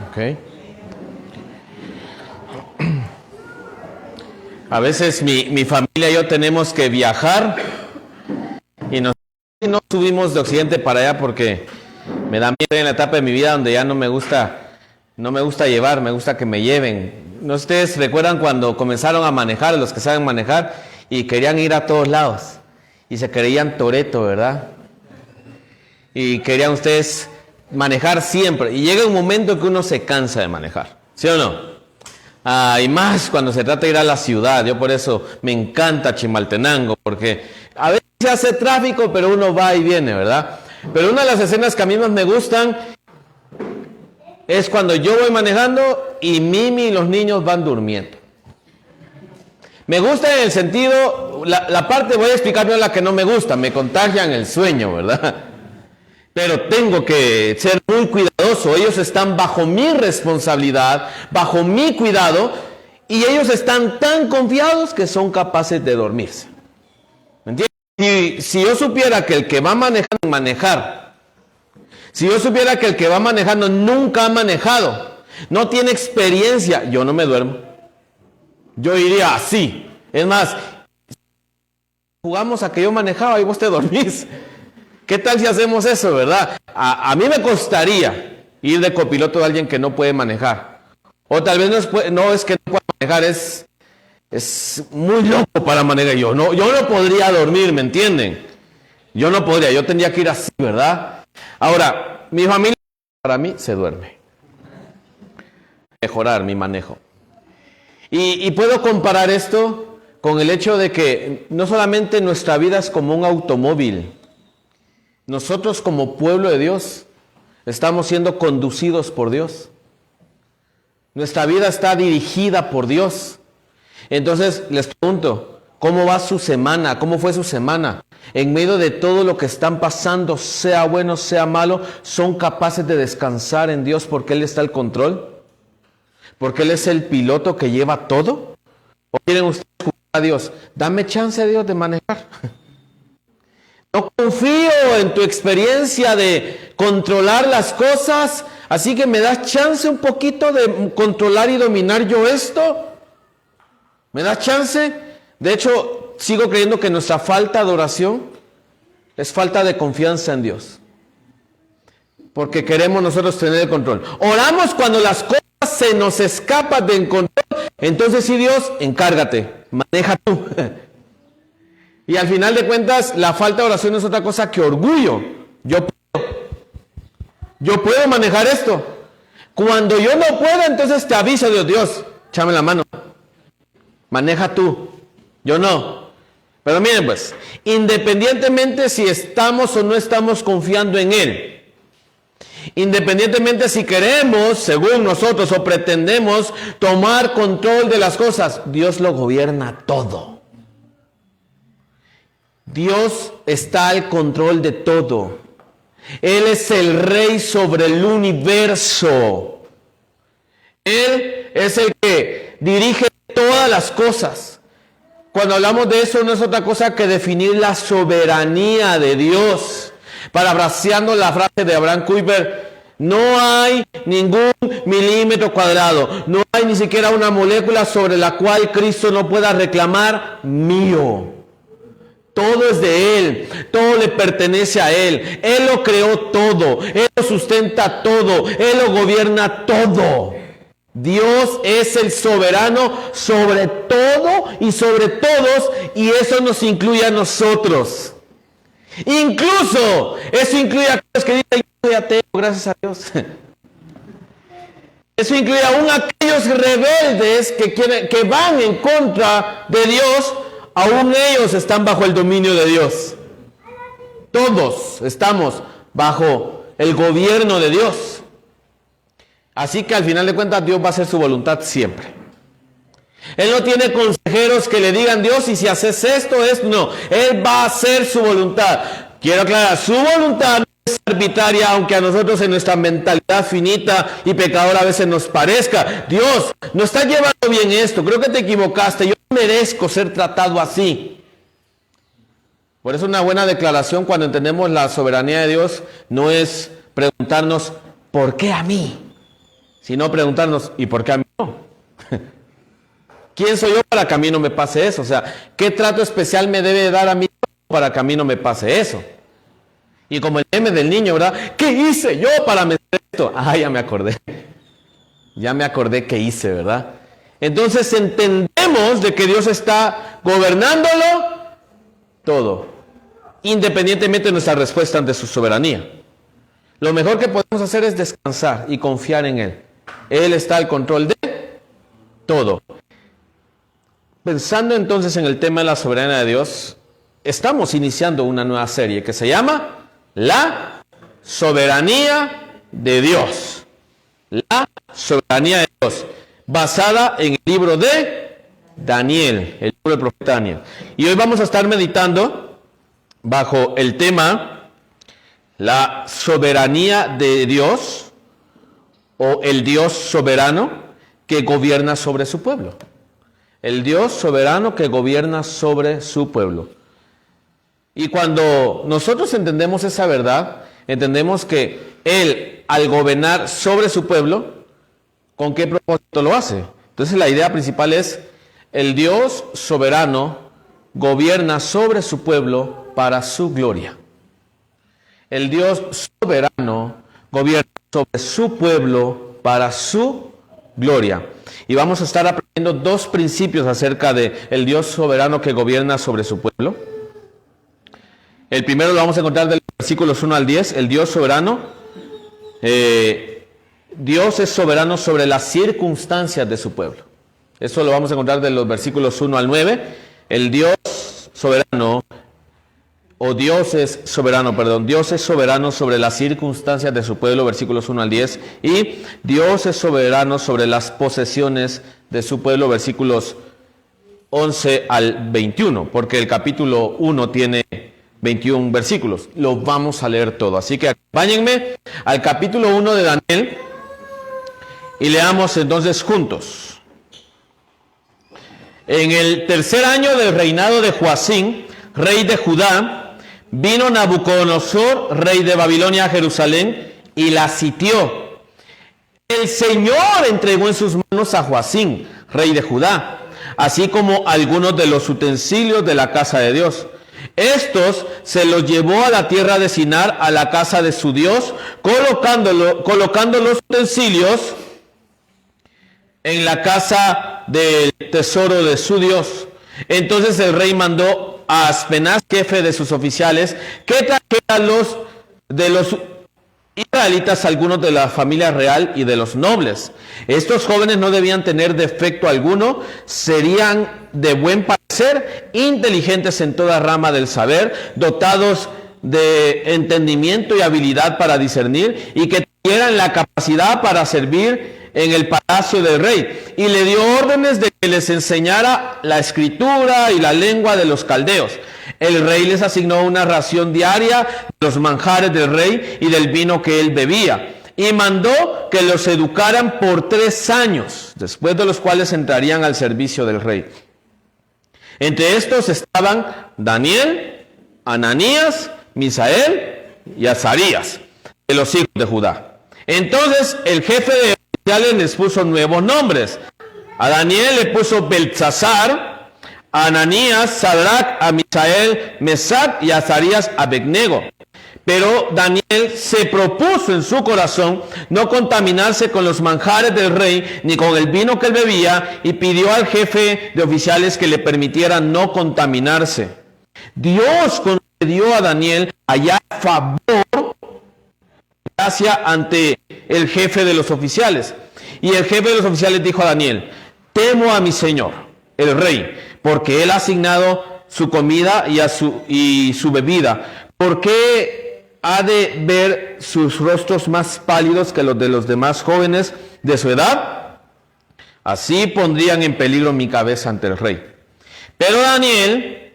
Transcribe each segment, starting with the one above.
Ok. A veces mi familia y yo tenemos que viajar y no subimos de Occidente para allá porque me da miedo en la etapa de mi vida donde ya no me gusta llevar, me gusta que me lleven. ¿No ustedes recuerdan cuando comenzaron a manejar, los que saben manejar, y querían ir a todos lados? Y se creían Toretto, ¿verdad? Y querían ustedes manejar siempre. Y llega un momento que uno se cansa de manejar, ¿sí o no? Y más cuando se trata de ir a la ciudad. Yo por eso me encanta Chimaltenango, porque a veces se hace tráfico, pero uno va y viene, ¿verdad? Pero una de las escenas que a mí más me gustan es cuando yo voy manejando y Mimi y los niños van durmiendo. Me gusta en el sentido, la parte, voy a explicar la que no me gusta, me contagian el sueño, ¿verdad? Pero tengo que ser muy cuidadoso. Ellos están bajo mi responsabilidad, bajo mi cuidado, y ellos están tan confiados que son capaces de dormirse. ¿Me entiendes? Si yo supiera que el que va manejar, si yo supiera que el que va manejando nunca ha manejado, no tiene experiencia, yo no me duermo. Yo iría así. Es más, jugamos a que yo manejaba y vos te dormís. ¿Qué tal si hacemos eso, verdad? A mí me costaría ir de copiloto de alguien que no puede manejar. O tal vez no es que no pueda manejar, es muy loco para manejar. Yo no podría dormir, ¿me entienden? Yo no podría, yo tendría que ir así, ¿verdad? Ahora, mi familia, para mí, se duerme. Mejorar mi manejo. Y puedo comparar esto con el hecho de que no solamente nuestra vida es como un automóvil. Nosotros como pueblo de Dios estamos siendo conducidos por Dios. Nuestra vida está dirigida por Dios. Entonces les pregunto, ¿cómo va su semana? ¿Cómo fue su semana? En medio de todo lo que están pasando, sea bueno, sea malo, ¿son capaces de descansar en Dios porque Él está al control? ¿Porque Él es el piloto que lleva todo? ¿O quieren ustedes escuchar a Dios? Dame chance a Dios de manejar. No confío en tu experiencia de controlar las cosas, así que me das chance un poquito de controlar y dominar yo esto. ¿Me das chance? De hecho, sigo creyendo que nuestra falta de oración es falta de confianza en Dios. Porque queremos nosotros tener el control. Oramos cuando las cosas se nos escapan del control. Entonces sí, Dios, encárgate, maneja tú. Y al final de cuentas, la falta de oración es otra cosa que orgullo. Yo puedo manejar esto. Cuando yo no puedo, entonces te aviso, Dios, échame la mano. Maneja tú. Yo no. Pero miren pues, independientemente si estamos o no estamos confiando en Él, independientemente si queremos, según nosotros, o pretendemos tomar control de las cosas, Dios lo gobierna todo. Dios está al control de todo. Él es el rey sobre el universo. Él es el que dirige todas las cosas. Cuando hablamos de eso no es otra cosa que definir la soberanía de Dios. Parafraseando la frase de Abraham Kuyper, no hay ningún milímetro cuadrado, no hay ni siquiera una molécula sobre la cual Cristo no pueda reclamar mío. Todo es de Él, todo le pertenece a Él. Él lo creó todo, Él lo sustenta todo, Él lo gobierna todo. Dios es el soberano sobre todo y sobre todos, y eso nos incluye a nosotros. Incluso, eso incluye a aquellos que dicen, yo soy ateo, gracias a Dios. Eso incluye aún a aquellos rebeldes que van en contra de Dios. Aún ellos están bajo el dominio de Dios. Todos estamos bajo el gobierno de Dios. Así que al final de cuentas Dios va a hacer su voluntad siempre. Él no tiene consejeros que le digan, Dios, y si haces esto, no. Él va a hacer su voluntad. Quiero aclarar, su voluntad no es arbitraria, aunque a nosotros en nuestra mentalidad finita y pecadora a veces nos parezca. Dios, no está llevando bien esto, creo que te equivocaste, yo merezco ser tratado así. Por eso una buena declaración cuando entendemos la soberanía de Dios no es preguntarnos, ¿por qué a mí? Sino preguntarnos, ¿y por qué a mí no? ¿Quién soy yo para que a mí no me pase eso? O sea, ¿qué trato especial me debe dar a mí para que a mí no me pase eso? Y como el meme del niño, ¿verdad? ¿Qué hice yo para merecer esto? Ah, ya me acordé. Ya me acordé qué hice, ¿verdad? Entonces entendemos de que Dios está gobernándolo todo, independientemente de nuestra respuesta ante su soberanía. Lo mejor que podemos hacer es descansar y confiar en Él. Él está al control de todo. Pensando entonces en el tema de la soberanía de Dios, estamos iniciando una nueva serie que se llama La Soberanía de Dios. La Soberanía de Dios, basada en el libro de Daniel, el libro del profeta Daniel. Y hoy vamos a estar meditando bajo el tema La Soberanía de Dios, o el Dios soberano que gobierna sobre su pueblo. El Dios soberano que gobierna sobre su pueblo. Y cuando nosotros entendemos esa verdad, entendemos que Él, al gobernar sobre su pueblo, ¿con qué propósito lo hace? Entonces la idea principal es, el Dios soberano gobierna sobre su pueblo para su gloria. El Dios soberano gobierna sobre su pueblo para su gloria. Y vamos a estar aprendiendo dos principios acerca de el Dios soberano que gobierna sobre su pueblo. El primero lo vamos a encontrar del versículos 1 al 10. El Dios soberano, Dios es soberano sobre las circunstancias de su pueblo. Eso lo vamos a encontrar de los versículos 1 al 9. El Dios soberano, Dios es soberano sobre las circunstancias de su pueblo, versículos 1 al 10, y Dios es soberano sobre las posesiones de su pueblo, versículos 11 al 21, porque el capítulo 1 tiene 21 versículos. Lo vamos a leer todo, así que acompáñenme al capítulo 1 de Daniel y leamos entonces juntos. En el tercer año del reinado de Joacim, rey de Judá, vino Nabucodonosor, rey de Babilonia, a Jerusalén, y la sitió. El Señor entregó en sus manos a Joacim, rey de Judá, así como algunos de los utensilios de la casa de Dios. Estos se los llevó a la tierra de Sinar, a la casa de su Dios, colocando los utensilios en la casa del tesoro de su Dios. Entonces el rey mandó a Aspenaz, jefe de sus oficiales, que trajera de los israelitas algunos de la familia real y de los nobles. Estos jóvenes no debían tener defecto alguno, serían de buen parecer, inteligentes en toda rama del saber, dotados de entendimiento y habilidad para discernir, y que tuvieran la capacidad para servir en el palacio del rey, y le dio órdenes de que les enseñara la escritura y la lengua de los caldeos. El rey les asignó una ración diaria de los manjares del rey y del vino que él bebía, y mandó que los educaran por 3 años, después de los cuales entrarían al servicio del rey. Entre estos estaban Daniel, Ananías, Misael y Azarías, de los hijos de Judá. Entonces el jefe de les puso nuevos nombres. A Daniel le puso Beltsasar, a Ananías Sadrach, a Misael Mesac y a Azarías Abednego. Pero Daniel se propuso en su corazón no contaminarse con los manjares del rey ni con el vino que él bebía, y pidió al jefe de oficiales que le permitiera no contaminarse. Dios concedió a Daniel allá favor, gracia ante el jefe de los oficiales. Y el jefe de los oficiales dijo a Daniel: temo a mi señor, el rey, porque él ha asignado su comida y su bebida. ¿Por qué ha de ver sus rostros más pálidos que los de los demás jóvenes de su edad? Así pondrían en peligro mi cabeza ante el rey. Pero Daniel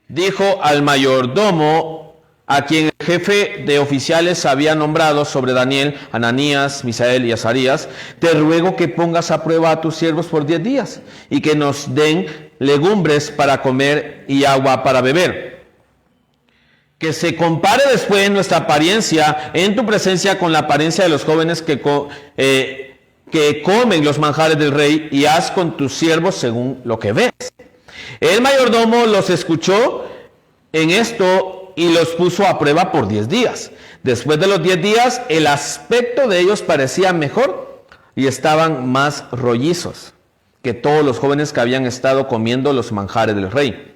dijo al mayordomo, a quien el jefe de oficiales había nombrado sobre Daniel, Ananías, Misael y Azarías: te ruego que pongas a prueba a tus siervos por 10 días, y que nos den legumbres para comer y agua para beber. que se compare después nuestra apariencia en tu presencia con la apariencia de los jóvenes que comen los manjares del rey, y haz con tus siervos según lo que ves. El mayordomo los escuchó en esto y los puso a prueba por 10 días. Después de los 10 días, el aspecto de ellos parecía mejor y estaban más rollizos que todos los jóvenes que habían estado comiendo los manjares del rey.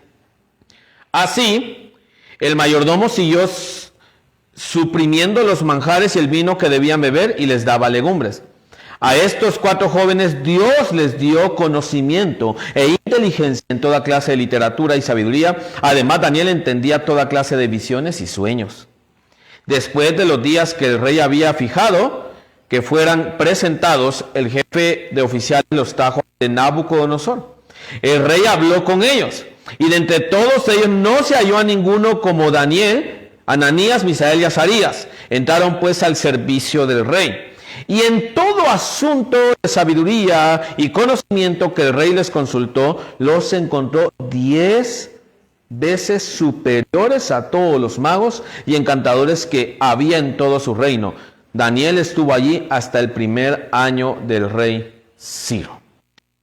Así, el mayordomo siguió suprimiendo los manjares y el vino que debían beber, y les daba legumbres. A estos 4 jóvenes Dios les dio conocimiento e inteligencia en toda clase de literatura y sabiduría. Además, Daniel entendía toda clase de visiones y sueños. Después de los días que el rey había fijado que fueran presentados, el jefe de oficiales los trajo de Nabucodonosor. El rey habló con ellos, y de entre todos ellos no se halló a ninguno como Daniel, Ananías, Misael y Azarías. Entraron pues al servicio del rey. Y en todo asunto de sabiduría y conocimiento que el rey les consultó, los encontró 10 veces superiores a todos los magos y encantadores que había en todo su reino. Daniel estuvo allí hasta el primer año del rey Ciro.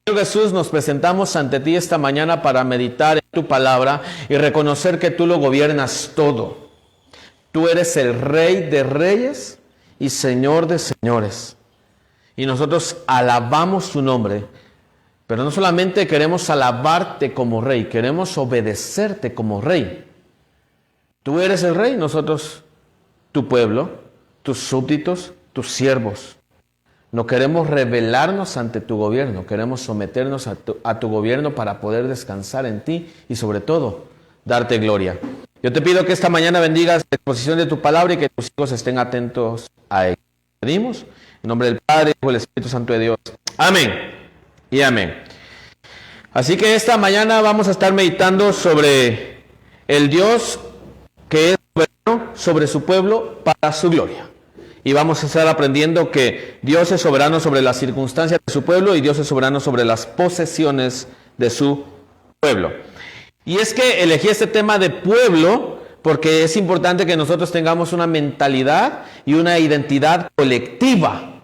Señor Jesús, nos presentamos ante ti esta mañana para meditar en tu palabra y reconocer que tú lo gobiernas todo. Tú eres el Rey de reyes y Señor de señores. Y nosotros alabamos tu nombre, pero no solamente queremos alabarte como Rey, queremos obedecerte como Rey. Tú eres el Rey, nosotros tu pueblo, tus súbditos, tus siervos. No queremos rebelarnos ante tu gobierno, queremos someternos a tu gobierno para poder descansar en ti y sobre todo darte gloria. Yo te pido que esta mañana bendigas la exposición de tu palabra y que tus hijos estén atentos a ella. Pedimos en nombre del Padre y del Espíritu Santo de Dios. Amén y amén. Así que esta mañana vamos a estar meditando sobre el Dios que es soberano sobre su pueblo para su gloria. Y vamos a estar aprendiendo que Dios es soberano sobre las circunstancias de su pueblo y Dios es soberano sobre las posesiones de su pueblo. Y es que elegí este tema de pueblo porque es importante que nosotros tengamos una mentalidad y una identidad colectiva.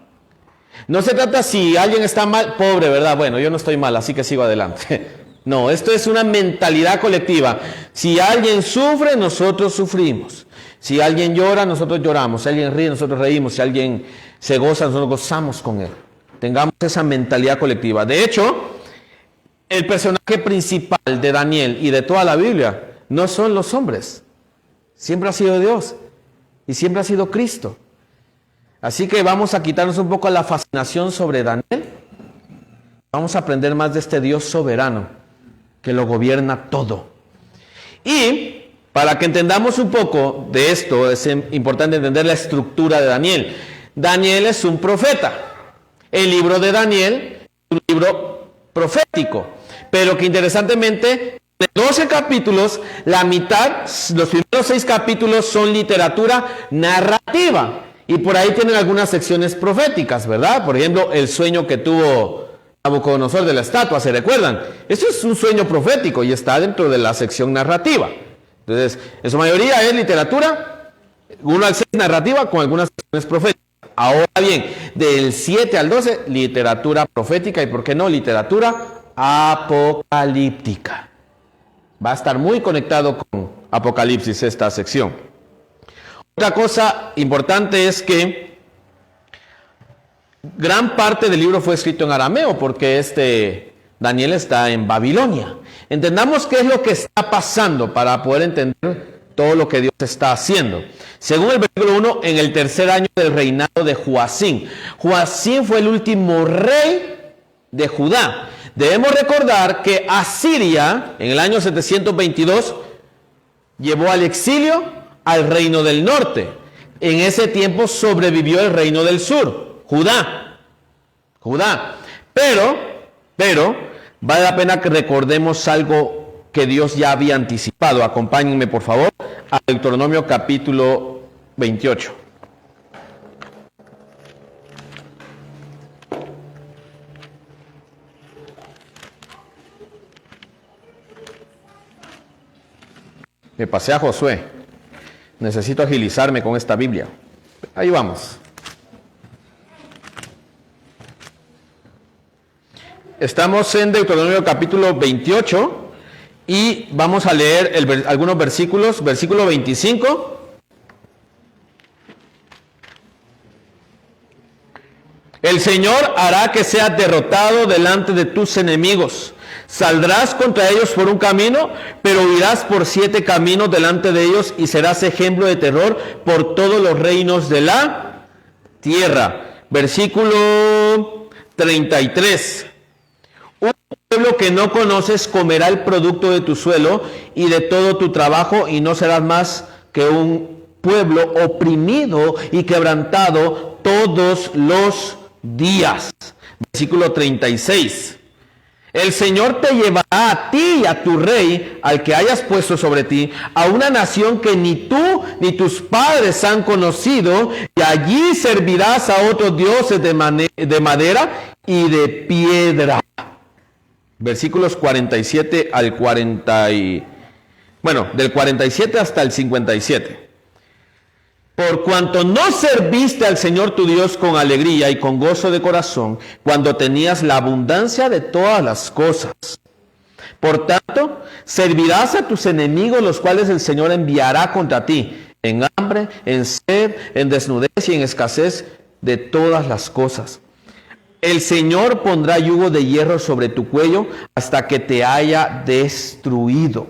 No se trata si alguien está mal, pobre, ¿verdad? Bueno, yo no estoy mal, así que sigo adelante. No, esto es una mentalidad colectiva. Si alguien sufre, nosotros sufrimos. Si alguien llora, nosotros lloramos. Si alguien ríe, nosotros reímos. Si alguien se goza, nosotros gozamos con él. Tengamos esa mentalidad colectiva. De hecho, el personaje principal de Daniel y de toda la Biblia no son los hombres. Siempre ha sido Dios y siempre ha sido Cristo. Así que vamos a quitarnos un poco la fascinación sobre Daniel. Vamos a aprender más de este Dios soberano que lo gobierna todo. Y para que entendamos un poco de esto, es importante entender la estructura de Daniel. Daniel es un profeta. El libro de Daniel es un libro profético, pero que interesantemente, de 12 capítulos, la mitad, los primeros 6 capítulos son literatura narrativa. Y por ahí tienen algunas secciones proféticas, ¿verdad? Por ejemplo, el sueño que tuvo Nabucodonosor de la estatua, ¿se recuerdan? Eso es un sueño profético y está dentro de la sección narrativa. Entonces, en su mayoría es literatura, 1 al 6 narrativa con algunas secciones proféticas. Ahora bien, del 7 al 12, literatura profética y, ¿por qué no?, literatura apocalíptica. Va a estar muy conectado con Apocalipsis esta sección. Otra cosa importante es que gran parte del libro fue escrito en arameo porque Daniel está en Babilonia. Entendamos qué es lo que está pasando para poder entender todo lo que Dios está haciendo. Según el versículo 1, en el tercer año del reinado de Joacim. Joacim fue el último rey de Judá. Debemos recordar que Asiria, en el año 722, llevó al exilio al reino del norte. En ese tiempo sobrevivió el reino del sur, Judá. Pero, vale la pena que recordemos algo que Dios ya había anticipado. Acompáñenme, por favor, a Deuteronomio capítulo 28. Me pasé a Josué. Necesito agilizarme con esta Biblia. Ahí vamos. Estamos en Deuteronomio capítulo 28 y vamos a leer algunos versículos. Versículo 25. El Señor hará que seas derrotado delante de tus enemigos. Saldrás contra ellos por un camino, pero huirás por 7 caminos delante de ellos y serás ejemplo de terror por todos los reinos de la tierra. Versículo 33. Un pueblo que no conoces comerá el producto de tu suelo y de todo tu trabajo, y no serás más que un pueblo oprimido y quebrantado todos los días. Versículo 36. El Señor te llevará a ti y a tu rey, al que hayas puesto sobre ti, a una nación que ni tú ni tus padres han conocido, y allí servirás a otros dioses de madera y de piedra. Versículos 47 al 40 del 47 hasta el 57. Por cuanto no serviste al Señor tu Dios con alegría y con gozo de corazón, cuando tenías la abundancia de todas las cosas. Por tanto, servirás a tus enemigos, los cuales el Señor enviará contra ti, en hambre, en sed, en desnudez y en escasez de todas las cosas. El Señor pondrá yugo de hierro sobre tu cuello hasta que te haya destruido.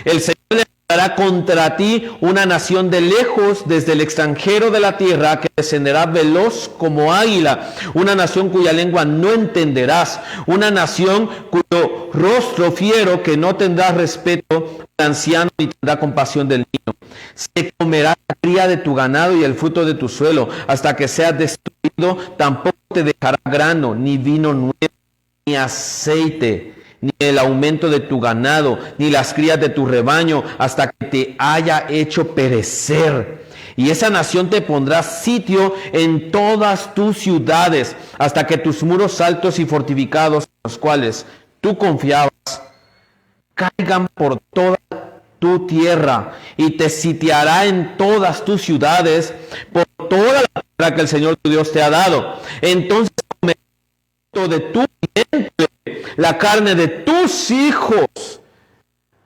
El Señor levantará contra ti una nación de lejos, desde el extranjero de la tierra, que descenderá veloz como águila, una nación cuya lengua no entenderás, una nación cuyo rostro fiero, que no tendrá respeto al anciano ni tendrá compasión del niño. Se comerá la cría de tu ganado y el fruto de tu suelo, hasta que seas destruido. Tampoco te dejará grano, ni vino nuevo, ni aceite, ni el aumento de tu ganado, ni las crías de tu rebaño, hasta que te haya hecho perecer. Y esa nación te pondrá sitio en todas tus ciudades, hasta que tus muros altos y fortificados, en los cuales tú confiabas, caigan por toda tu tierra, y te sitiará en todas tus ciudades, por toda la tierra que el Señor tu Dios te ha dado. Entonces comerás de tu vientre, la carne de tus hijos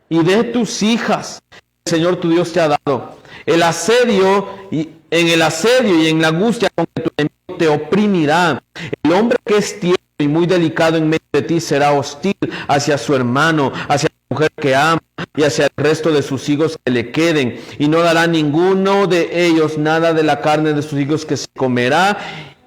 y de tus hijas, el Señor tu Dios te ha dado. En el asedio y en la angustia con que tu enemigo te oprimirá. El hombre que es tierno y muy delicado en medio de ti será hostil hacia su hermano, hacia la mujer que ama y hacia el resto de sus hijos que le queden, y no dará ninguno de ellos nada de la carne de sus hijos que se comerá.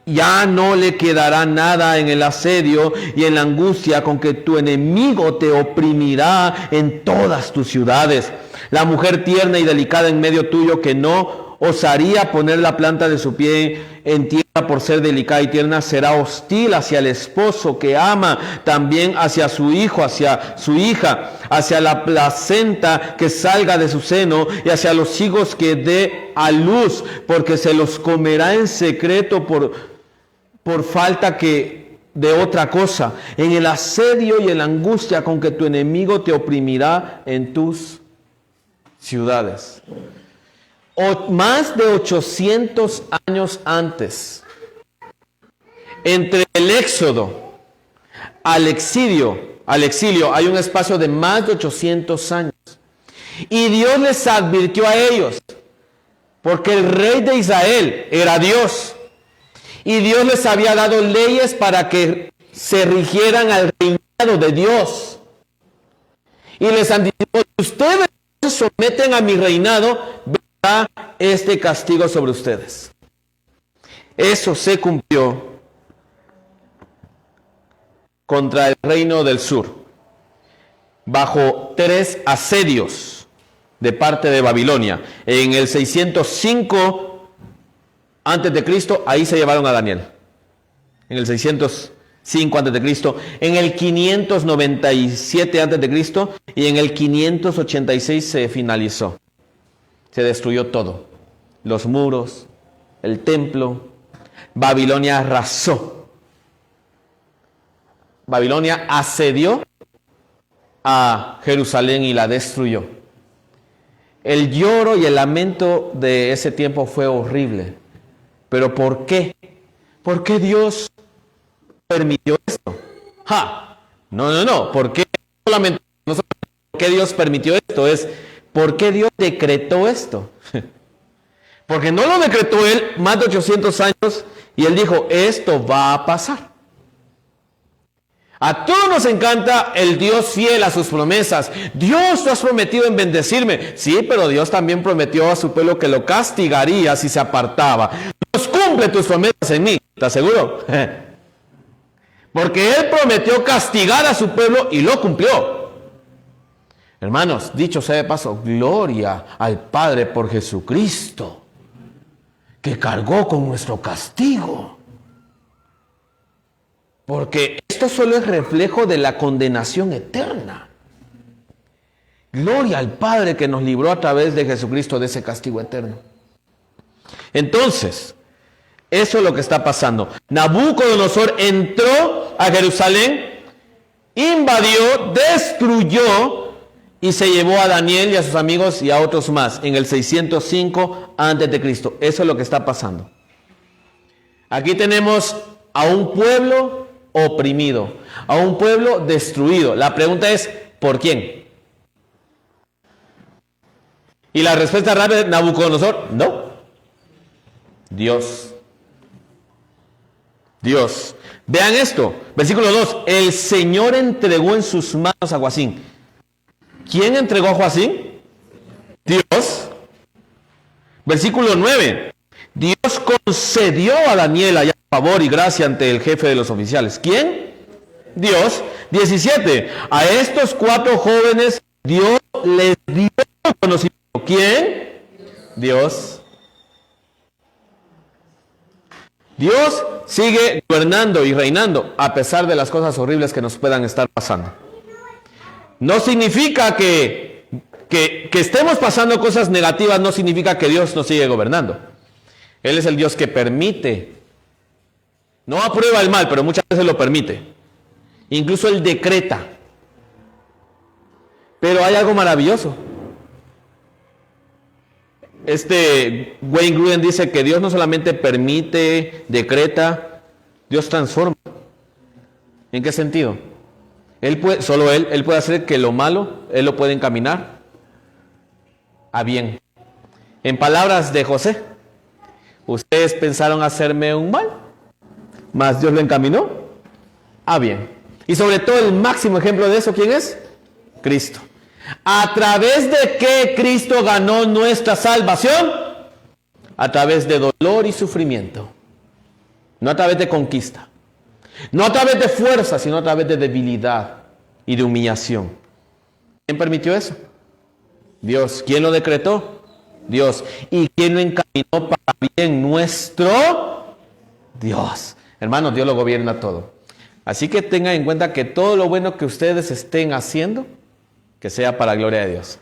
Ya no le quedará nada en el asedio y en la angustia con que tu enemigo te oprimirá en todas tus ciudades. La mujer tierna y delicada en medio tuyo, que no osaría poner la planta de su pie en tierra por ser delicada y tierna, será hostil hacia el esposo que ama, también hacia su hijo, hacia su hija, hacia la placenta que salga de su seno y hacia los hijos que dé a luz, porque se los comerá en secreto por falta de otra cosa, en el asedio y en la angustia con que tu enemigo te oprimirá en tus ciudades. Más de 800 años antes, entre el éxodo al exilio hay un espacio de más de 800 años. Y Dios les advirtió a ellos, porque el rey de Israel era Dios. Y Dios les había dado leyes para que se rigieran al reinado de Dios. Y les anticipó: si ustedes se someten a mi reinado, vendrá este castigo sobre ustedes. Eso se cumplió contra el reino del sur, bajo 3 asedios de parte de Babilonia. En el 605 antes de Cristo, ahí se llevaron a Daniel. En el 605 antes de Cristo, en el 597 antes de Cristo y en el 586 se finalizó. Se destruyó todo. Los muros, el templo. Babilonia arrasó. Babilonia asedió a Jerusalén y la destruyó. El lloro y el lamento de ese tiempo fue horrible. ¿Pero por qué? ¿Por qué Dios permitió esto? No. ¿Por qué solamente, no solamente por qué Dios permitió esto? Es ¿por qué Dios decretó esto? Porque no lo decretó Él más de 800 años y Él dijo, esto va a pasar. A todos nos encanta el Dios fiel a sus promesas. Dios, tú has prometido en bendecirme. Sí, pero Dios también prometió a su pueblo que lo castigaría si se apartaba. Dios cumple tus promesas en mí. ¿Estás seguro? Porque Él prometió castigar a su pueblo y lo cumplió. Hermanos, dicho sea de paso, gloria al Padre por Jesucristo, que cargó con nuestro castigo. Porque esto solo es reflejo de la condenación eterna. Gloria al Padre que nos libró a través de Jesucristo de ese castigo eterno. Entonces, eso es lo que está pasando. Nabucodonosor entró a Jerusalén, invadió, destruyó y se llevó a Daniel y a sus amigos y a otros más en el 605 a.C. Eso es lo que está pasando. Aquí tenemos a un pueblo oprimido, a un pueblo destruido. La pregunta es, ¿por quién? Y la respuesta rápida es Nabucodonosor, no. Dios. Vean esto, versículo 2, el Señor entregó en sus manos a Joacín. ¿Quién entregó a Joacín? Dios. Versículo 9, Dios concedió a Daniel allá favor y gracia ante el jefe de los oficiales. ¿Quién? Dios. 17. A estos 4 jóvenes Dios les dio conocimiento. ¿Quién? Dios. Dios sigue gobernando y reinando a pesar de las cosas horribles que nos puedan estar pasando. No significa que estemos pasando cosas negativas, no significa que Dios no sigue gobernando. Él es el Dios que permite. No aprueba el mal, pero muchas veces lo permite. Incluso Él decreta. Pero hay algo maravilloso. Wayne Grudem dice que Dios no solamente permite, decreta, Dios transforma. ¿En qué sentido? Él puede hacer que lo malo, Él lo puede encaminar a bien. En palabras de José, ustedes pensaron hacerme un mal, mas Dios lo encaminó a bien. Y sobre todo el máximo ejemplo de eso, ¿quién es? Cristo. ¿A través de qué Cristo ganó nuestra salvación? A través de dolor y sufrimiento. No a través de conquista. No a través de fuerza, sino a través de debilidad y de humillación. ¿Quién permitió eso? Dios. ¿Quién lo decretó? Dios. ¿Y quién lo encaminó para bien? Nuestro Dios. Hermanos, Dios lo gobierna todo. Así que tengan en cuenta que todo lo bueno que ustedes estén haciendo, que sea para la gloria de Dios.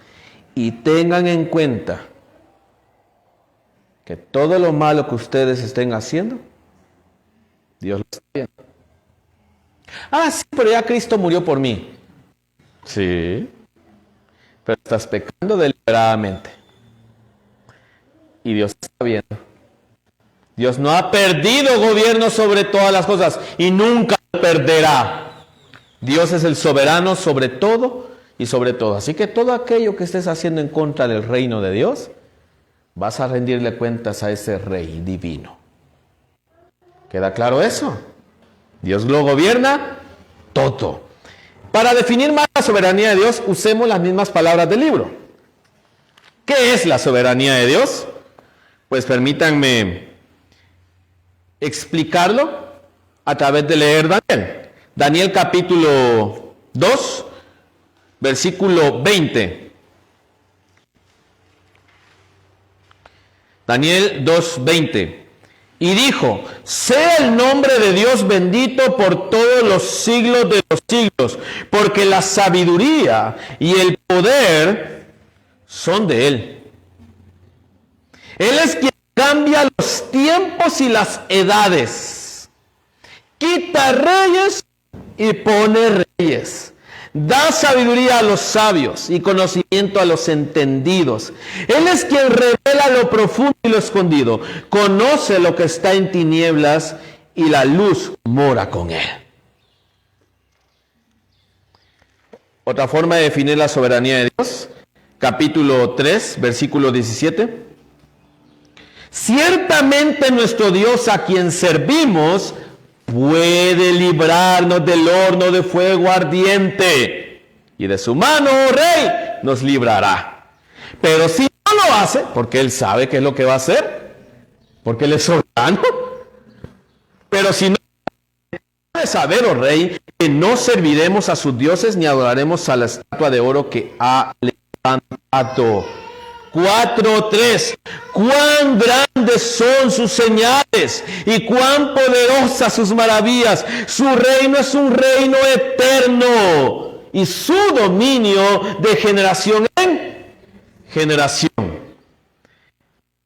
Y tengan en cuenta que todo lo malo que ustedes estén haciendo, Dios lo está viendo. Sí, pero ya Cristo murió por mí. Sí, pero estás pecando deliberadamente. Y Dios está viendo. Dios no ha perdido gobierno sobre todas las cosas y nunca lo perderá. Dios es el soberano sobre todo y sobre todo. Así que todo aquello que estés haciendo en contra del reino de Dios, vas a rendirle cuentas a ese rey divino. ¿Queda claro eso? Dios lo gobierna todo. Para definir más la soberanía de Dios, usemos las mismas palabras del libro. ¿Qué es la soberanía de Dios? Pues permítanme explicarlo a través de leer Daniel. Daniel capítulo 2, versículo 20. Daniel 2:20. Y dijo, sea el nombre de Dios bendito por todos los siglos de los siglos, porque la sabiduría y el poder son de Él. Él es quien cambia los tiempos y las edades. Quita reyes y pone reyes. Da sabiduría a los sabios y conocimiento a los entendidos. Él es quien revela lo profundo y lo escondido. Conoce lo que está en tinieblas y la luz mora con él. Otra forma de definir la soberanía de Dios, capítulo 3, versículo 17. Ciertamente nuestro Dios, a quien servimos, puede librarnos del horno de fuego ardiente, y de su mano, oh rey, nos librará. Pero si no lo hace, porque él sabe qué es lo que va a hacer, porque él es soberano. Pero si no debe saber, oh rey, que no serviremos a sus dioses ni adoraremos a la estatua de oro que ha levantado. 4:3. Cuán grandes son sus señales y cuán poderosas sus maravillas. Su reino es un reino eterno y su dominio de generación en generación.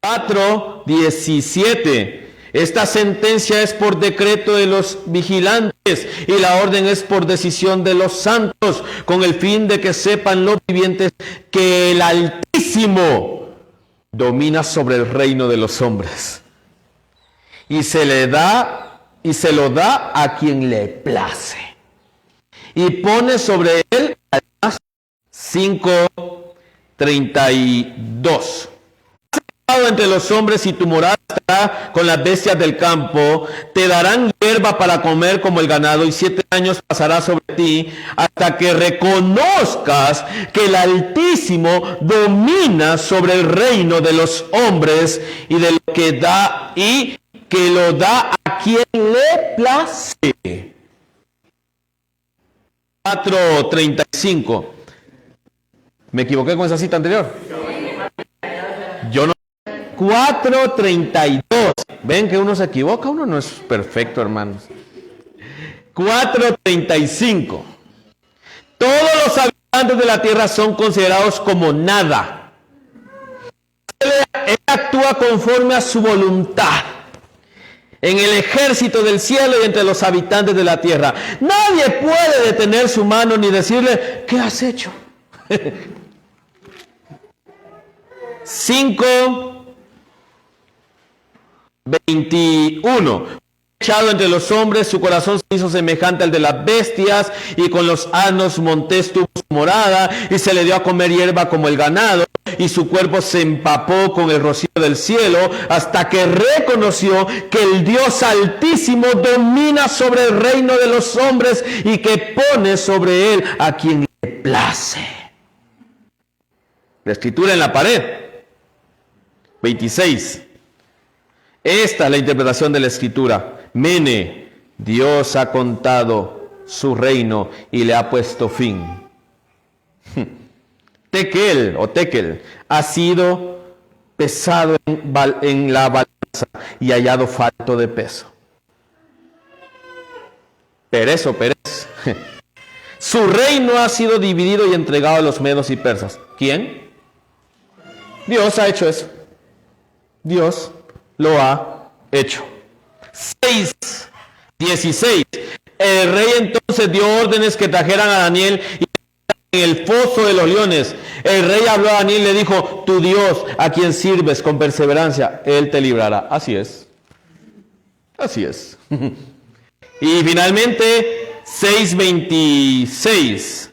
4:17. Esta sentencia es por decreto de los vigilantes y la orden es por decisión de los santos, con el fin de que sepan los vivientes que el Altísimo domina sobre el reino de los hombres. Y se lo da a quien le place. Y pone sobre él, además, 5:32. Entre los hombres y tu morada estará con las bestias del campo, te darán hierba para comer como el ganado, y 7 años pasará sobre ti hasta que reconozcas que el Altísimo domina sobre el reino de los hombres y de lo que da y que lo da a quien le place. 4:35. ¿Me equivoqué con esa cita anterior? Yo no. 4:32. Ven que uno se equivoca, uno no es perfecto, hermanos. 4:35. Todos los habitantes de la tierra son considerados como nada. Él actúa conforme a su voluntad en el ejército del cielo y entre los habitantes de la tierra. Nadie puede detener su mano ni decirle, ¿qué has hecho? 5:21. Echado entre los hombres, su corazón se hizo semejante al de las bestias, y con los asnos montés tuvo su morada, y se le dio a comer hierba como el ganado, y su cuerpo se empapó con el rocío del cielo, hasta que reconoció que el Dios Altísimo domina sobre el reino de los hombres, y que pone sobre él a quien le place. La escritura en la pared. 26. Esta es la interpretación de la escritura. Mene, Dios ha contado su reino y le ha puesto fin. Tekel ha sido pesado en la balanza y hallado falto de peso. Perez. Su reino ha sido dividido y entregado a los medos y persas. ¿Quién? Dios ha hecho eso. Dios lo ha hecho. 6:16. El rey entonces dio órdenes que trajeran a Daniel y en el foso de los leones. El rey habló a Daniel y le dijo, tu Dios, a quien sirves con perseverancia, él te librará. Así es. Y finalmente, 6:26.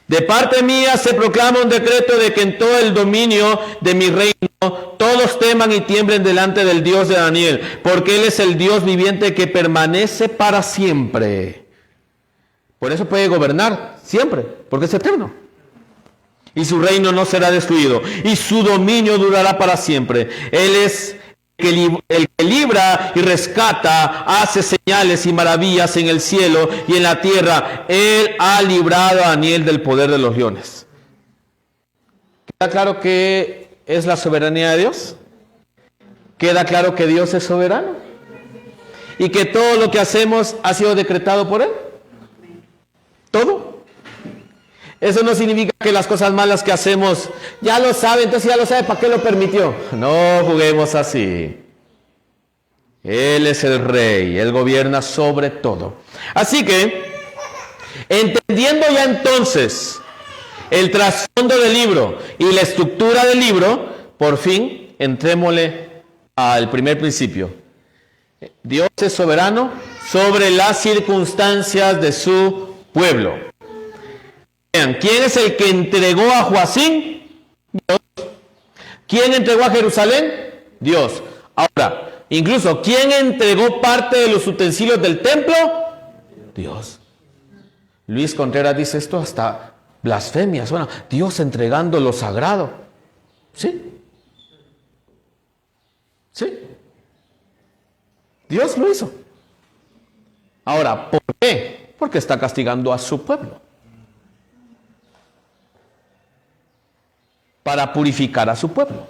De parte mía se proclama un decreto de que en todo el dominio de mi reino todos teman y tiemblen delante del Dios de Daniel, porque Él es el Dios viviente que permanece para siempre. Por eso puede gobernar siempre, porque es eterno. Y su reino no será destruido, y su dominio durará para siempre. Él es el que libra y rescata, hace señales y maravillas en el cielo y en la tierra. Él ha librado a Daniel del poder de los leones. ¿Queda claro qué es la soberanía de Dios? ¿Queda claro que Dios es soberano? ¿Y que todo lo que hacemos ha sido decretado por Él? ¿Todo? Eso no significa que las cosas malas que hacemos, ya lo sabe, entonces ya lo sabe, ¿para qué lo permitió? No juguemos así. Él es el rey, Él gobierna sobre todo. Así que, Entendiendo ya entonces el trasfondo del libro y la estructura del libro, por fin entrémosle al primer principio. Dios es soberano sobre las circunstancias de su pueblo. Vean, ¿quién es el que entregó a Joacim? Dios. ¿Quién entregó a Jerusalén? Dios. Ahora, incluso, ¿quién entregó parte de los utensilios del templo? Dios. Luis Contreras dice esto hasta blasfemia, suena. Dios entregando lo sagrado. ¿Sí? ¿Sí? Dios lo hizo. Ahora, ¿por qué? Porque está castigando a su pueblo. Para purificar a su pueblo.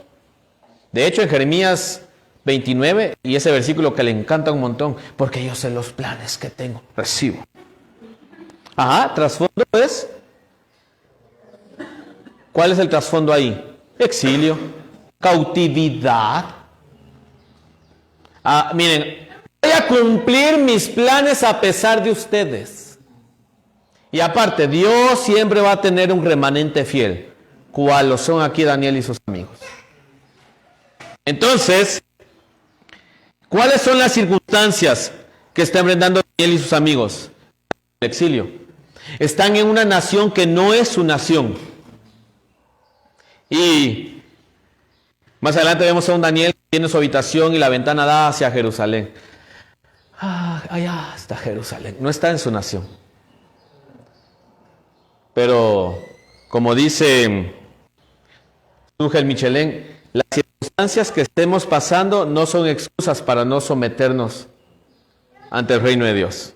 De hecho, en Jeremías 29, y ese versículo que le encanta un montón, porque yo sé los planes que tengo, recibo. Ajá, trasfondo es. ¿Cuál es el trasfondo ahí? Exilio, cautividad. Miren, voy a cumplir mis planes a pesar de ustedes. Y aparte, Dios siempre va a tener un remanente fiel, cual lo son aquí Daniel y sus amigos. Entonces, ¿cuáles son las circunstancias que está enfrentando Daniel y sus amigos? El exilio. Están en una nación que no es su nación. Y más adelante vemos a un Daniel que tiene su habitación y la ventana da hacia Jerusalén. Allá está Jerusalén. No está en su nación. Pero, como dice Nugel Michelén, las circunstancias que estemos pasando no son excusas para no someternos ante el reino de Dios.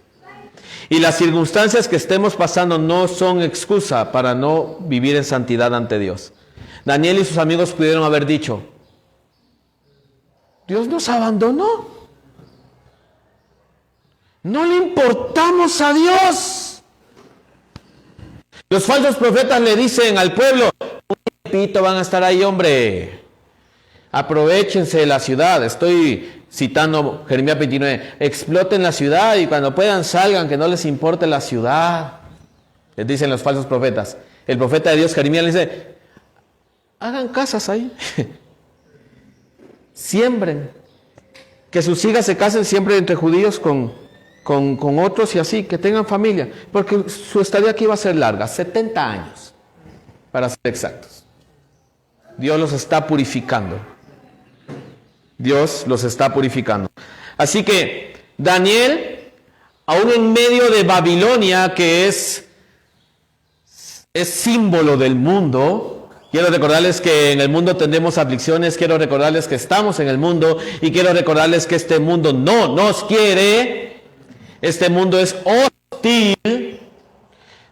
Y las circunstancias que estemos pasando no son excusa para no vivir en santidad ante Dios. Daniel y sus amigos pudieron haber dicho, Dios nos abandonó. No le importamos a Dios. Los falsos profetas le dicen al pueblo, un tiempito van a estar ahí, hombre. Aprovechense de la ciudad. Estoy citando Jeremías 29. Exploten la ciudad y cuando puedan salgan, que no les importe la ciudad. Les dicen los falsos profetas. El profeta de Dios, Jeremías, le dice, hagan casas ahí. Siembren. Que sus hijas se casen siempre entre judíos con otros y así, que tengan familia. Porque su estadía aquí va a ser larga, 70 años, para ser exactos. Dios los está purificando. Dios los está purificando. Así que Daniel, aún en medio de Babilonia, que es símbolo del mundo, quiero recordarles que en el mundo tendremos aflicciones, quiero recordarles que estamos en el mundo y quiero recordarles que este mundo no nos quiere, este mundo es hostil,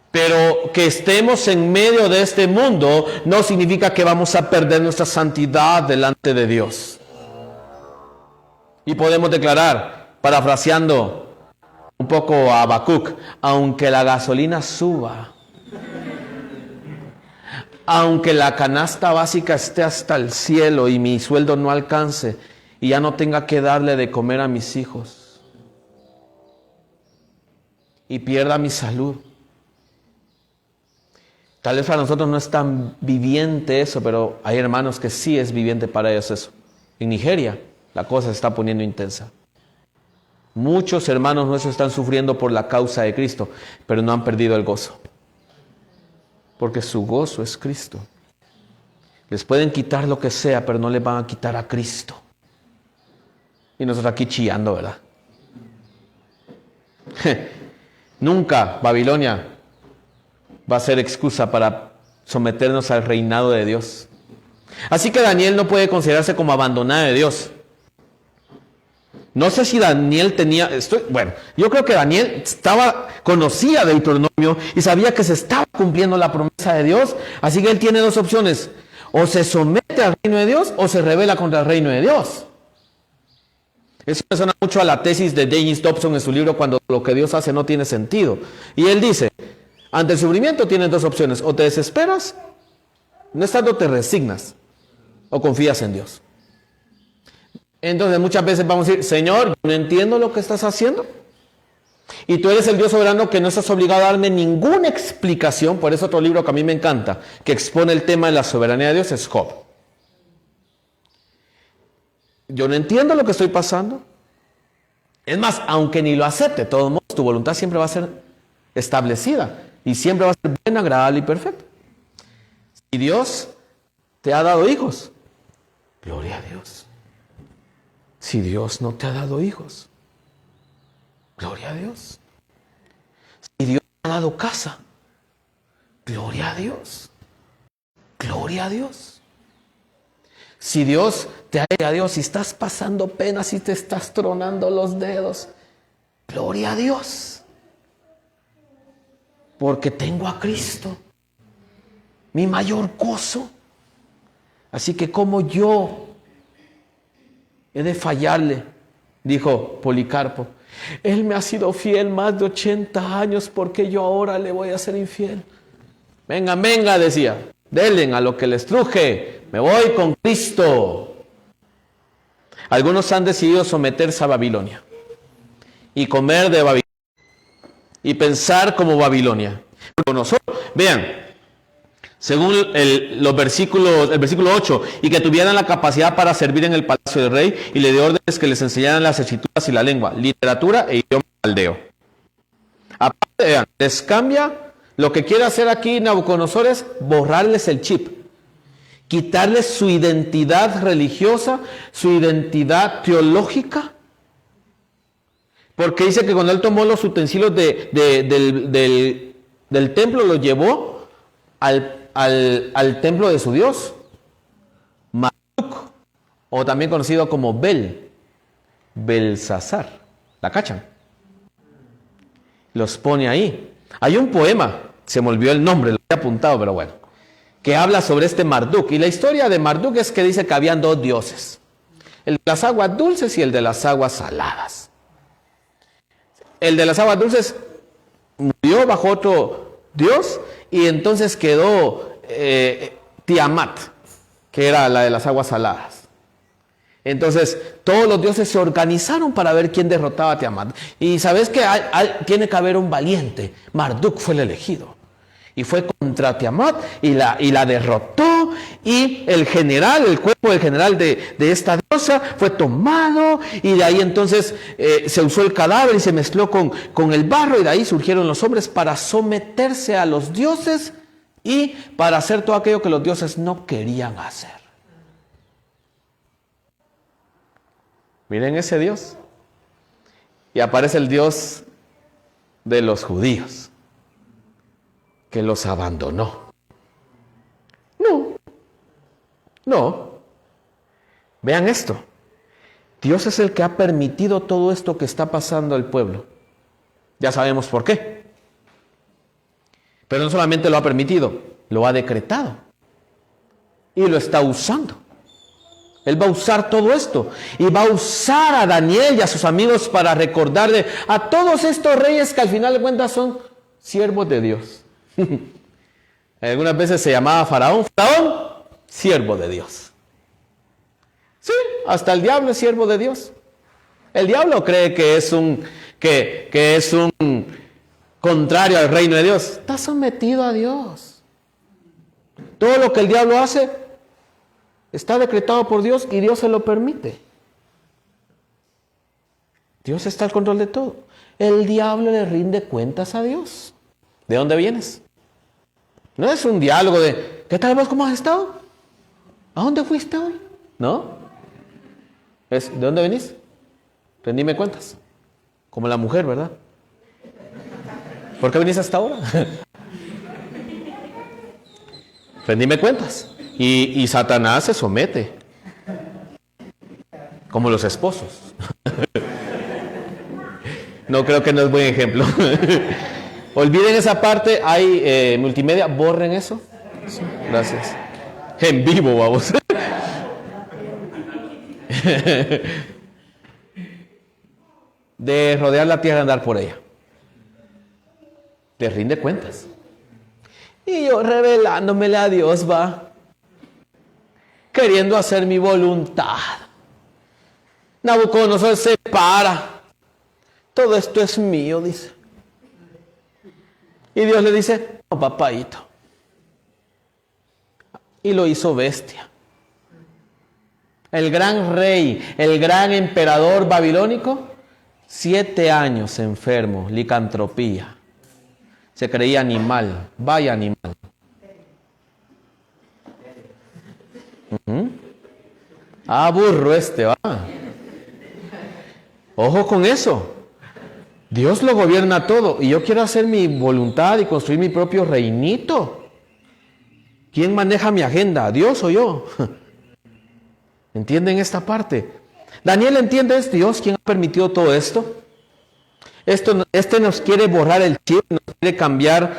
pero que estemos en medio de este mundo no significa que vamos a perder nuestra santidad delante de Dios. Y podemos declarar, parafraseando un poco a Habacuc, aunque la gasolina suba, aunque la canasta básica esté hasta el cielo y mi sueldo no alcance y ya no tenga que darle de comer a mis hijos y pierda mi salud. Tal vez para nosotros no es tan viviente eso, pero hay hermanos que sí es viviente para ellos eso. En Nigeria la cosa se está poniendo intensa. Muchos hermanos nuestros están sufriendo por la causa de Cristo, pero no han perdido el gozo. Porque su gozo es Cristo. Les pueden quitar lo que sea, pero no les van a quitar a Cristo. Y nosotros aquí chillando, ¿verdad? Nunca Babilonia va a ser excusa para someternos al reinado de Dios. Así que Daniel no puede considerarse como abandonado de Dios. No sé si Daniel tenía, yo creo que Daniel conocía Deuteronomio y sabía que se estaba cumpliendo la promesa de Dios, así que él tiene dos opciones, o se somete al reino de Dios o se rebela contra el reino de Dios. Eso me suena mucho a la tesis de James Dobson en su libro Cuando lo que Dios hace no tiene sentido. Y él dice, ante el sufrimiento tienes dos opciones, o te desesperas, no es tanto te resignas, o confías en Dios. Entonces muchas veces vamos a decir, Señor, no entiendo lo que estás haciendo. Y tú eres el Dios soberano que no estás obligado a darme ninguna explicación. Por eso otro libro que a mí me encanta, que expone el tema de la soberanía de Dios, es Job. Yo no entiendo lo que estoy pasando. Es más, aunque ni lo acepte, de todos modos, tu voluntad siempre va a ser establecida y siempre va a ser buena, agradable y perfecta. Si Dios te ha dado hijos, gloria a Dios. Si Dios no te ha dado hijos, gloria a Dios. Si Dios te ha dado casa, gloria a Dios. Gloria a Dios. Si Dios te ha dado a Dios, si estás pasando pena, si te estás tronando los dedos, gloria a Dios. Porque tengo a Cristo, mi mayor gozo. Así que como yo he de fallarle, dijo Policarpo. Él me ha sido fiel más de 80 años, porque yo ahora le voy a ser infiel. Venga, venga, decía, denle a lo que les truje, me voy con Cristo. Algunos han decidido someterse a Babilonia y comer de Babilonia y pensar como Babilonia. Con nosotros, vean, según el versículo 8, y que tuvieran la capacidad para servir en el palacio del rey, y le dio órdenes que les enseñaran las escrituras y la lengua, literatura e idioma caldeo. Aparte, vean, les cambia, lo que quiere hacer aquí Nabucodonosor es borrarles el chip, quitarles su identidad religiosa, su identidad teológica, porque dice que cuando él tomó los utensilios del templo, los llevó al templo de su Dios, Marduk, o también conocido como Belsasar. ¿La cachan? Los pone ahí. Hay un poema, se me olvidó el nombre, lo he apuntado, pero bueno, que habla sobre este Marduk. Y la historia de Marduk es que dice que habían dos dioses, el de las aguas dulces y el de las aguas saladas. El de las aguas dulces murió bajo otro dios, y entonces quedó Tiamat, que era la de las aguas saladas. Entonces todos los dioses se organizaron para ver quién derrotaba a Tiamat. Y sabes que tiene que haber un valiente. Marduk fue el elegido y fue contra Tiamat y la derrotó. Y el cuerpo del general de esta diosa fue tomado, y de ahí entonces se usó el cadáver y se mezcló con el barro, y de ahí surgieron los hombres para someterse a los dioses y para hacer todo aquello que los dioses no querían hacer. Miren ese Dios. Y aparece el Dios de los judíos, que los abandonó. No. Vean esto. Dios es el que ha permitido todo esto que está pasando al pueblo. Ya sabemos por qué. Pero no solamente lo ha permitido, lo ha decretado. Y lo está usando. Él va a usar todo esto. Y va a usar a Daniel y a sus amigos para recordarle a todos estos reyes que al final de cuentas son siervos de Dios. Algunas veces se llamaba Faraón, siervo de Dios. Sí, hasta el diablo es siervo de Dios. El diablo cree que es un contrario al reino de Dios. Está sometido a Dios. Todo lo que el diablo hace está decretado por Dios y Dios se lo permite. Dios está al control de todo. El diablo le rinde cuentas a Dios. ¿De dónde vienes? No es un diálogo de ¿qué tal vos? ¿Cómo has estado? ¿A dónde fuiste hoy? ¿No? Es ¿de dónde venís? Rendime cuentas. Como la mujer, ¿verdad? ¿Por qué venís hasta ahora? Rendime cuentas. Y Satanás se somete. Como los esposos. No, creo que no es buen ejemplo. Olviden esa parte. Hay multimedia. Borren eso. Sí, gracias. En vivo, vamos. De rodear la tierra, andar por ella. Te rinde cuentas. Y yo revelándomele a Dios, va. Queriendo hacer mi voluntad. Nabucodonosor se para. todo esto es mío, dice. Y Dios le dice, no, papaito. Y lo hizo bestia. El gran rey, el gran emperador babilónico, 7 años enfermo, licantropía. Se creía animal, vaya animal. Burro este, va. Ojo con eso. Dios lo gobierna todo y yo quiero hacer mi voluntad y construir mi propio reinito. ¿Quién maneja mi agenda? ¿Dios o yo? ¿Entienden esta parte? Daniel entiende, es Dios quien ha permitido todo esto. Este nos quiere borrar el chip, nos quiere cambiar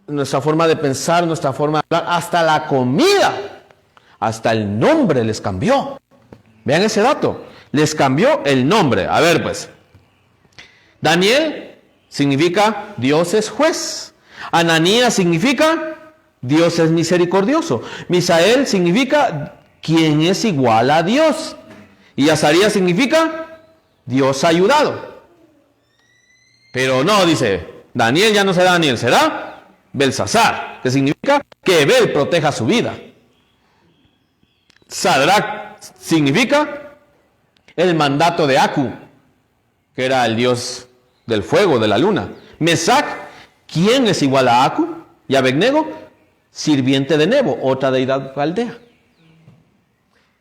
nuestra forma de pensar, nuestra forma de hablar, hasta la comida, hasta el nombre les cambió. Vean ese dato, les cambió el nombre. A ver pues, Daniel significa Dios es juez. Ananías significa Dios es misericordioso. Misael significa quien es igual a Dios. Y Azarías significa Dios ha ayudado. Pero no, dice, Daniel ya no será Daniel, será Belsasar, que significa que Bel proteja su vida. Sadrach significa el mandato de Aku, que era el dios del fuego, de la luna. Mesac, ¿quién es igual a Aku? Y Abednego, sirviente de Nebo, otra deidad caldea.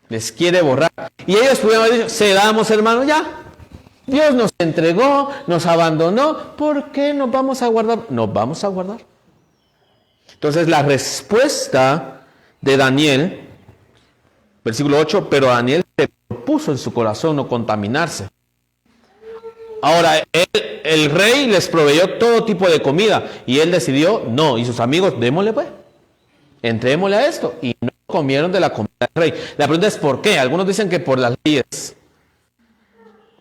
Les quiere borrar. Y ellos pudieron haber dicho, cedamos, hermano, ya. Dios nos entregó, nos abandonó. ¿Por qué nos vamos a guardar? Nos vamos a guardar. Entonces la respuesta de Daniel, versículo 8, pero Daniel se propuso en su corazón no contaminarse. Ahora, el rey les proveyó todo tipo de comida y él decidió, no, y sus amigos, démosle pues, entrémosle a esto. Y no comieron de la comida del rey. La pregunta es ¿por qué? Algunos dicen que por las leyes,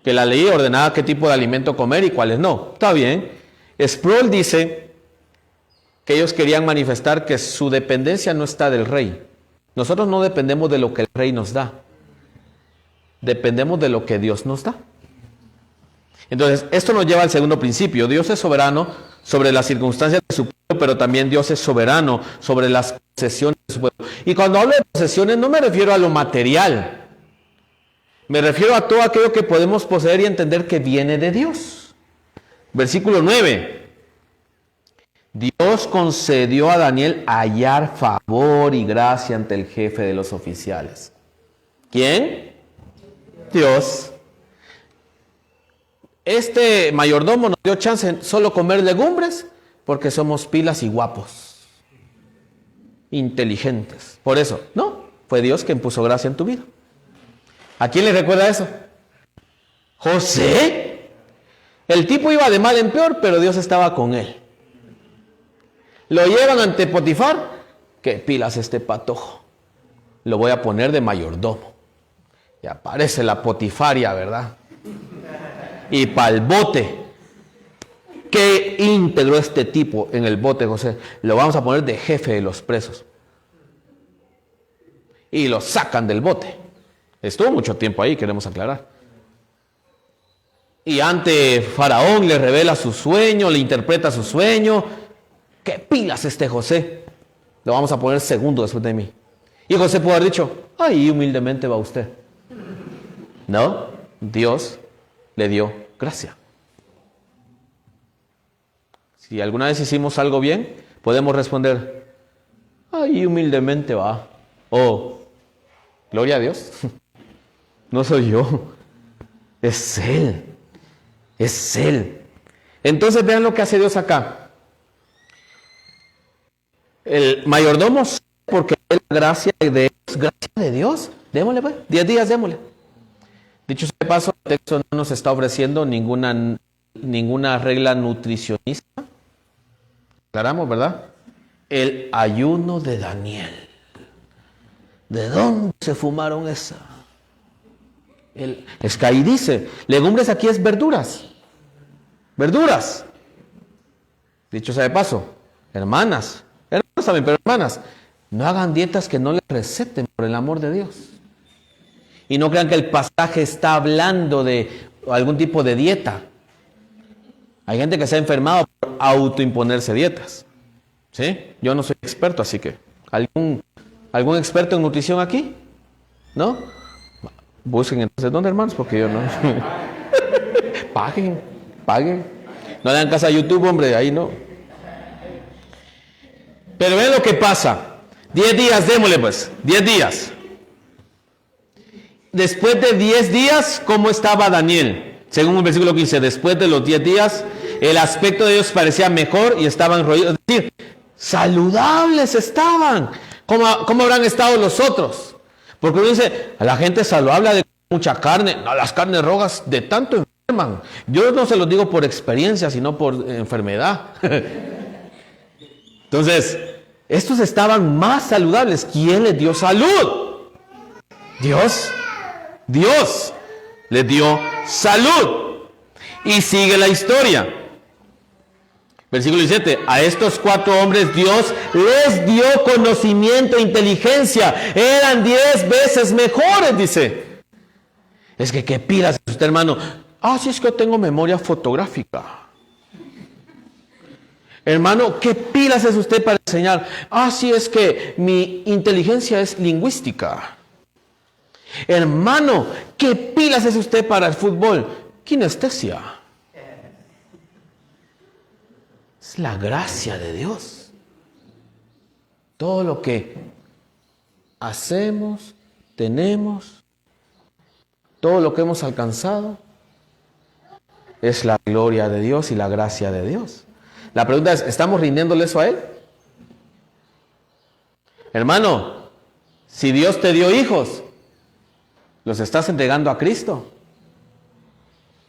que la ley ordenaba qué tipo de alimento comer y cuáles no. Está bien. Sproul dice que ellos querían manifestar que su dependencia no está del rey. Nosotros no dependemos de lo que el rey nos da. Dependemos de lo que Dios nos da. Entonces, esto nos lleva al segundo principio. Dios es soberano sobre las circunstancias de su pueblo, pero también Dios es soberano sobre las posesiones de su pueblo. Y cuando hablo de posesiones no me refiero a lo material. Me refiero a todo aquello que podemos poseer y entender que viene de Dios. Versículo 9. Dios concedió a Daniel hallar favor y gracia ante el jefe de los oficiales. ¿Quién? Dios. Este mayordomo nos dio chance en solo comer legumbres porque somos pilas y guapos, inteligentes. Por eso, no, fue Dios quien puso gracia en tu vida. ¿A quién le recuerda eso? José. El tipo iba de mal en peor, pero Dios estaba con él. Lo llevan ante Potifar. ¿Qué pilas este patojo? Lo voy a poner de mayordomo. Y aparece la Potifaria, ¿verdad? Y pa'l bote. Qué íntegro este tipo en el bote, José. Lo vamos a poner de jefe de los presos. Y lo sacan del bote. Estuvo mucho tiempo ahí, queremos aclarar. Y ante Faraón le revela su sueño, le interpreta su sueño. ¿Qué pilas este José? Lo vamos a poner segundo después de mí. Y José pudo haber dicho, ahí humildemente va usted. No, Dios le dio gracia. Si alguna vez hicimos algo bien, podemos responder, ahí humildemente va. Oh, gloria a Dios. No soy yo, es Él. Es Él. Entonces vean lo que hace Dios acá. El mayordomo, porque es la gracia de Dios. Démosle pues, 10 días démosle. Dicho sea de paso, el texto no nos está ofreciendo ninguna regla nutricionista. Aclaramos, ¿verdad? El ayuno de Daniel. ¿De dónde se fumaron esa? Es que ahí dice, legumbres aquí es verduras. Verduras. Dicho sea de paso, hermanas también, pero hermanas, no hagan dietas que no les receten por el amor de Dios. Y no crean que el pasaje está hablando de algún tipo de dieta. Hay gente que se ha enfermado por autoimponerse dietas. ¿Sí? Yo no soy experto, así que ¿algún experto en nutrición aquí? ¿No? Busquen entonces, ¿dónde, hermanos? Porque yo no. Paguen. No le dan caso a YouTube, hombre, ahí no. Pero ven lo que pasa. 10 días, démosle pues, 10 días. Después de 10 días, ¿cómo estaba Daniel? Según el versículo 15, después de los 10 días, el aspecto de ellos parecía mejor y estaban roídos. Es decir, saludables estaban. ¿Cómo habrán estado los otros? Porque uno dice, la gente saludable de mucha carne. No, las carnes rojas de tanto enferman. Yo no se los digo por experiencia, sino por enfermedad. Entonces, estos estaban más saludables. ¿Quién les dio salud? Dios les dio salud. Y sigue la historia. Versículo 17. A estos 4 hombres Dios les dio conocimiento e inteligencia. Eran 10 veces mejores, dice. Es que qué pilas usted, hermano. Sí, es que yo tengo memoria fotográfica. Hermano, ¿qué pilas es usted para enseñar? Sí, es que mi inteligencia es lingüística. Hermano, ¿qué pilas es usted para el fútbol? Kinestesia. Es la gracia de Dios. Todo lo que hacemos, tenemos, todo lo que hemos alcanzado, es la gloria de Dios y la gracia de Dios. La pregunta es, ¿estamos rindiéndole eso a Él? Hermano, si Dios te dio hijos, ¿los estás entregando a Cristo?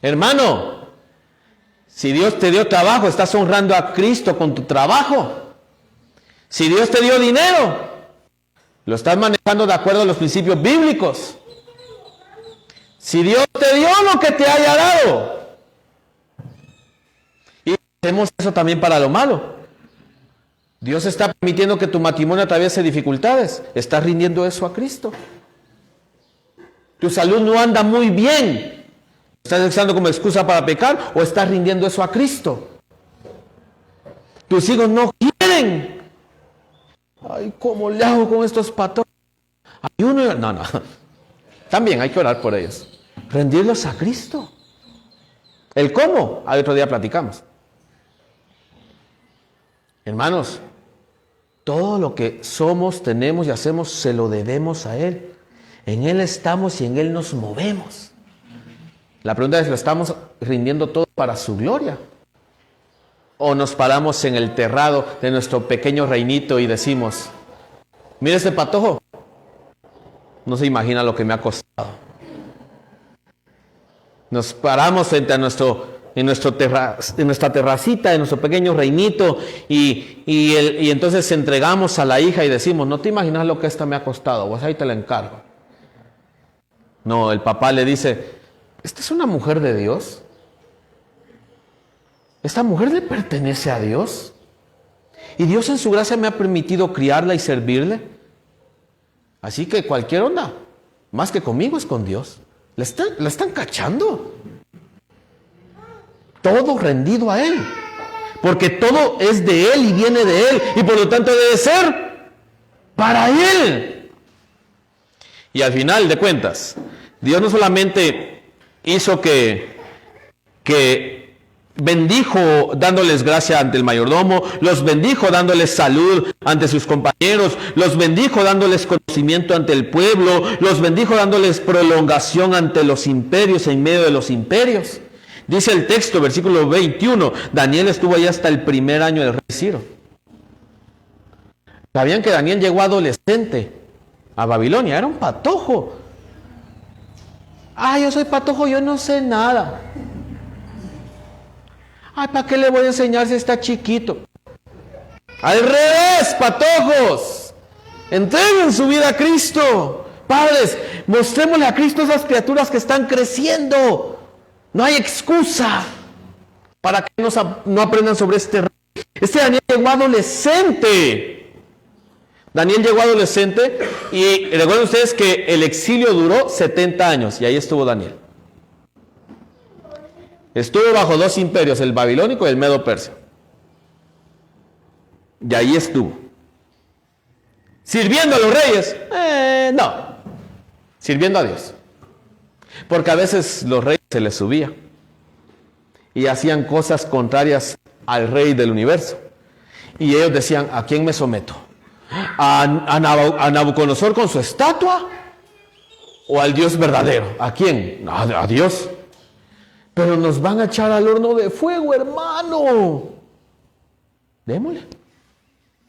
Hermano, si Dios te dio trabajo, ¿estás honrando a Cristo con tu trabajo? Si Dios te dio dinero, ¿lo estás manejando de acuerdo a los principios bíblicos? Si Dios te dio lo que te haya dado, y hacemos eso también para lo malo. Dios está permitiendo que tu matrimonio atraviese dificultades. ¿Estás rindiendo eso a Cristo? Tu salud no anda muy bien. ¿Estás usando como excusa para pecar o estás rindiendo eso a Cristo? Tus hijos no quieren. Ay, ¿cómo le hago con estos patos? Ayuno. No. También hay que orar por ellos. Rendirlos a Cristo. ¿El cómo? Al otro día platicamos. Hermanos, todo lo que somos, tenemos y hacemos, se lo debemos a Él. En Él estamos y en Él nos movemos. La pregunta es, ¿lo estamos rindiendo todo para su gloria? ¿O nos paramos en el terrado de nuestro pequeño reinito y decimos, mire este patojo, no se imagina lo que me ha costado? Nos paramos frente a en nuestra terracita, en nuestro pequeño reinito, y entonces entregamos a la hija y decimos, no te imaginas lo que esta me ha costado, pues ahí te la encargo. No, el papá le dice, ¿esta es una mujer de Dios? ¿Esta mujer le pertenece a Dios? ¿Y Dios en su gracia me ha permitido criarla y servirle? Así que cualquier onda, más que conmigo es con Dios. ¿La están cachando? Todo rendido a Él. Porque todo es de Él y viene de Él. Y por lo tanto debe ser para Él. Y al final de cuentas, Dios no solamente hizo que bendijo dándoles gracia ante el mayordomo, los bendijo dándoles salud ante sus compañeros, los bendijo dándoles conocimiento ante el pueblo, los bendijo dándoles prolongación ante los imperios, en medio de los imperios. Dice el texto, versículo 21, Daniel estuvo allá hasta el primer año del rey Ciro. ¿Sabían que Daniel llegó adolescente a Babilonia? Era un patojo. Yo soy patojo, yo no sé nada. ¿Para qué le voy a enseñar si está chiquito? Al revés, patojos. Entreguen su vida a Cristo. Padres, mostrémosle a Cristo a esas criaturas que están creciendo. No hay excusa para que no aprendan sobre este rey. Daniel llegó adolescente. Daniel llegó adolescente y recuerden ustedes que el exilio duró 70 años y ahí estuvo Daniel. Estuvo bajo dos imperios, el babilónico y el medo-persia. Y ahí estuvo. ¿Sirviendo a los reyes? No. Sirviendo a Dios. Porque a veces los reyes se les subía y hacían cosas contrarias al rey del universo. Y ellos decían, ¿a quién me someto? ¿A Nabucodonosor con su estatua? ¿O al Dios verdadero? ¿A quién? A Dios. Pero nos van a echar al horno de fuego, hermano. Démosle.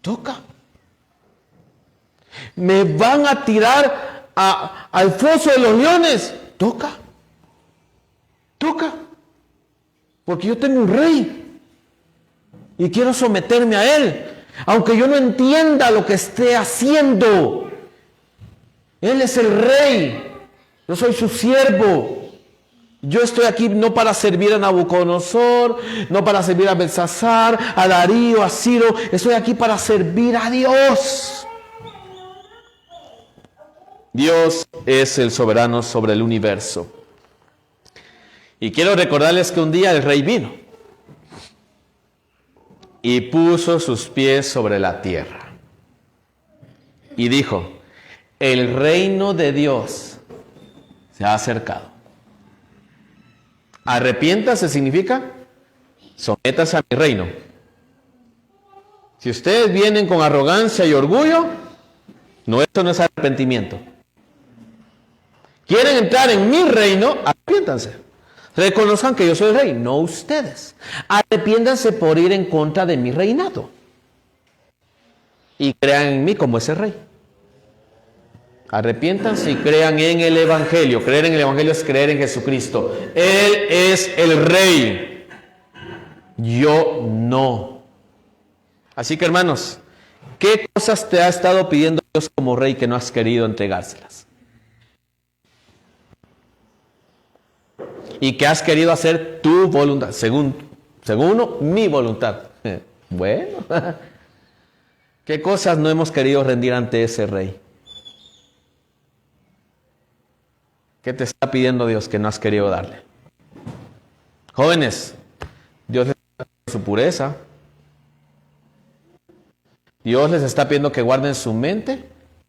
Toca. Me van a tirar al foso de los leones. Toca. Toca. Porque yo tengo un rey. Y quiero someterme a él. Aunque yo no entienda lo que esté haciendo. Él es el rey. Yo soy su siervo. Yo estoy aquí no para servir a Nabucodonosor, no para servir a Belsasar, a Darío, a Ciro. Estoy aquí para servir a Dios. Dios es el soberano sobre el universo. Y quiero recordarles que un día el rey vino y puso sus pies sobre la tierra. Y dijo, el reino de Dios se ha acercado. Arrepiéntase significa, sométase a mi reino. Si ustedes vienen con arrogancia y orgullo, no, esto no es arrepentimiento. Quieren entrar en mi reino, arrepiéntanse. Reconozcan que yo soy el rey, no ustedes. Arrepiéntanse por ir en contra de mi reinado. Y crean en mí como ese rey. Arrepiéntanse y crean en el Evangelio. Creer en el Evangelio es creer en Jesucristo. Él es el Rey. Yo no. Así que, hermanos, ¿qué cosas te ha estado pidiendo Dios como Rey que no has querido entregárselas? Y que has querido hacer tu voluntad. Según mi voluntad. Bueno. ¿Qué cosas no hemos querido rendir ante ese Rey? ¿Qué te está pidiendo Dios que no has querido darle? Jóvenes, Dios les está pidiendo su pureza. Dios les está pidiendo que guarden su mente,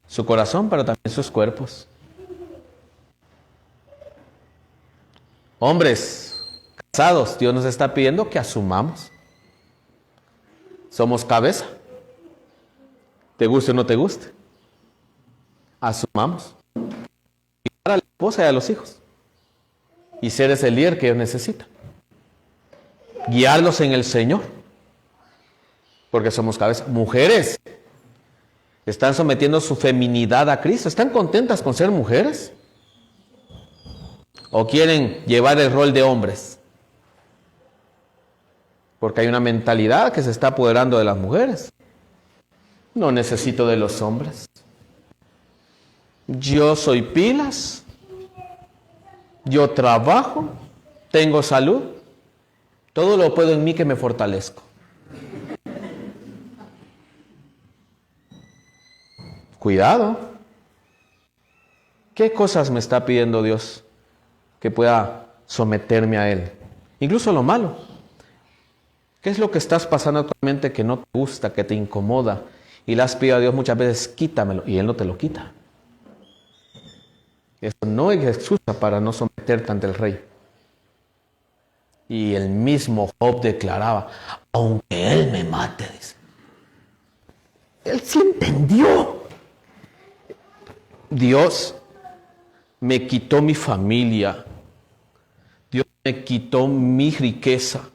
su corazón, pero también sus cuerpos. Hombres casados, Dios nos está pidiendo que asumamos. Somos cabeza. Te guste o no te guste. Asumamos. A la esposa y a los hijos y ser ese líder que ellos necesitan, guiarlos en el Señor, porque somos cabeza. Mujeres están sometiendo su feminidad a Cristo. ¿Están contentas con ser mujeres? ¿O quieren llevar el rol de hombres? Porque hay una mentalidad que se está apoderando de las mujeres. No necesito de los hombres. Yo soy pilas, yo trabajo, tengo salud, todo lo puedo en mí que me fortalezco. Cuidado. ¿Qué cosas me está pidiendo Dios que pueda someterme a Él? Incluso lo malo. ¿Qué es lo que estás pasando actualmente que no te gusta, que te incomoda? Y le has pedido a Dios muchas veces, quítamelo, y Él no te lo quita. Eso no es excusa para no someterte ante el rey. Y el mismo Job declaraba, aunque él me mate, dice. Él sí entendió. Dios me quitó mi familia. Dios me quitó mi riqueza.